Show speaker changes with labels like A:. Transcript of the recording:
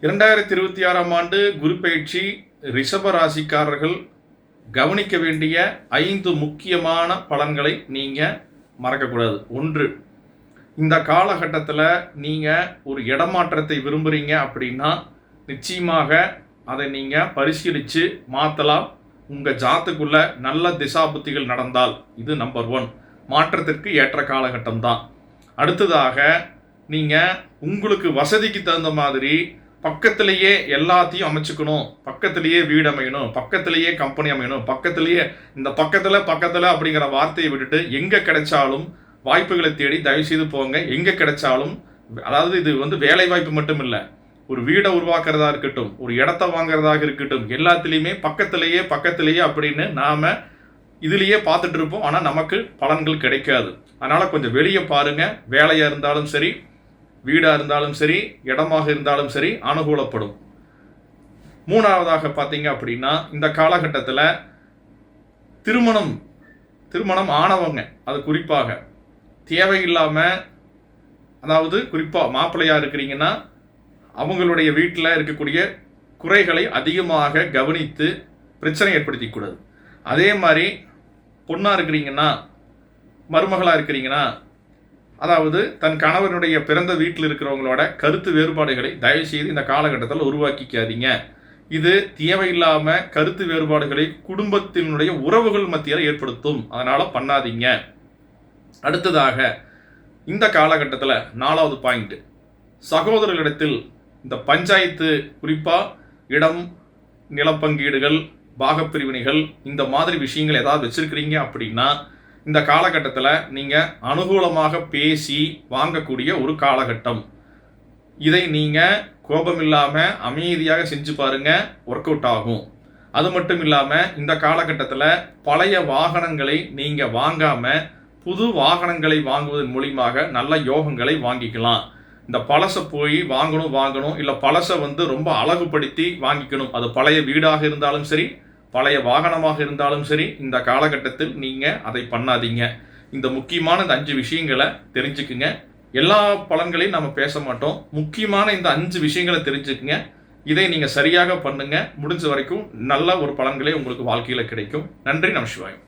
A: 2026ஆம் ஆண்டு குரு பயிற்சி ரிஷப ராசிக்காரர்கள் கவனிக்க வேண்டிய 5 முக்கியமான பலன்களை நீங்கள் மறக்கக்கூடாது. 1, இந்த காலகட்டத்தில் நீங்கள் ஒரு இடமாற்றத்தை விரும்புகிறீங்க அப்படின்னா நிச்சயமாக அதை நீங்கள் பரிசீலித்து மாற்றலாம். உங்கள் ஜாத்துக்குள்ள நல்ல திசாபுத்திகள் நடந்தால் இது நம்பர் 1 மாற்றத்திற்கு ஏற்ற காலகட்டம் தான். அடுத்ததாக நீங்கள் உங்களுக்கு வசதிக்கு தகுந்த மாதிரி பக்கத்திலேயே எல்லாத்தையும் அமைச்சுக்கணும், பக்கத்திலேயே வீடு அமையணும், பக்கத்திலேயே கம்பெனி அமையணும், பக்கத்திலேயே இந்த பக்கத்தில் அப்படிங்கிற வார்த்தையை விட்டுட்டு எங்கே கிடைச்சாலும் வாய்ப்புகளை தேடி தயவுசெய்து போங்க. எங்கே கிடைச்சாலும், அதாவது இது வேலை வாய்ப்பு மட்டும் இல்லை, ஒரு வீடை உருவாக்குறதா இருக்கட்டும், ஒரு இடத்த வாங்குறதாக இருக்கட்டும், எல்லாத்துலேயுமே பக்கத்திலேயே அப்படின்னு நாம் இதுலேயே பார்த்துட்டு இருப்போம். ஆனால் நமக்கு பலன்கள் கிடைக்காது. அதனால் கொஞ்சம் வெளியே பாருங்கள். வேலையாக இருந்தாலும் சரி, வீடாக இருந்தாலும் சரி, இடமாக இருந்தாலும் சரி அனுகூலப்படும். 3வதாக பார்த்தீங்க அப்படின்னா இந்த காலகட்டத்தில் திருமணம் ஆனவங்க, அது குறிப்பாக தேவையில்லாமல், அதாவது குறிப்பாக மாப்பிள்ளையாக இருக்கிறீங்கன்னா அவங்களுடைய வீட்டில் இருக்கக்கூடிய குறைகளை அதிகமாக கவனித்து பிரச்சனை ஏற்படுத்திக்கூடாது. அதே மாதிரி பொண்ணாக இருக்கிறீங்கன்னா, மருமகளாக இருக்கிறீங்கன்னா, அதாவது தன் கணவனுடைய பிறந்த வீட்டில் இருக்கிறவங்களோட கருத்து வேறுபாடுகளை தயவுசெய்து இந்த காலகட்டத்தில் உருவாக்கிக்காதீங்க. இது தேவையில்லாமல் கருத்து வேறுபாடுகளை குடும்பத்தினுடைய உறவுகள் மத்தியில் ஏற்படுத்தும். அதனால் பண்ணாதீங்க. அடுத்ததாக இந்த காலகட்டத்தில் 4வது பாயிண்ட், சகோதரர்களிடத்தில் இந்த பஞ்சாயத்து, குறிப்பாக இடம் நிலப்பங்கீடுகள், பாகப்பிரிவினைகள், இந்த மாதிரி விஷயங்கள் ஏதாவது வச்சுருக்கிறீங்க அப்படின்னா இந்த காலகட்டத்தில் நீங்கள் அனுகூலமாக பேசி வாங்கக்கூடிய ஒரு காலகட்டம். இதை நீங்கள் கோபம் இல்லாமல் அமைதியாக செஞ்சு பாருங்கள், ஒர்க் அவுட் ஆகும். அது மட்டும் இல்லாமல் இந்த காலகட்டத்தில் பழைய வாகனங்களை நீங்கள் வாங்காமல் புது வாகனங்களை வாங்குவதன் மூலியமாக நல்ல யோகங்களை வாங்கிக்கலாம். இந்த பழசை போய் வாங்கணும் இல்லை பழசை ரொம்ப அழகுபடுத்தி வாங்கிக்கணும். அது பழைய வீடாக இருந்தாலும் சரி, பழைய வாகனமாக இருந்தாலும் சரி, இந்த காலகட்டத்தில் நீங்கள் அதை பண்ணாதீங்க. இந்த முக்கியமான இந்த 5 விஷயங்களை தெரிஞ்சுக்குங்க. எல்லா பலன்களையும் நம்ம பேச மாட்டோம். முக்கியமான இந்த 5 விஷயங்களை தெரிஞ்சுக்குங்க. இதை நீங்கள் சரியாக பண்ணுங்க. முடிஞ்ச வரைக்கும் நல்ல ஒரு பலன்களே உங்களுக்கு வாழ்க்கையில் கிடைக்கும். நன்றி. நமசிவாயம்.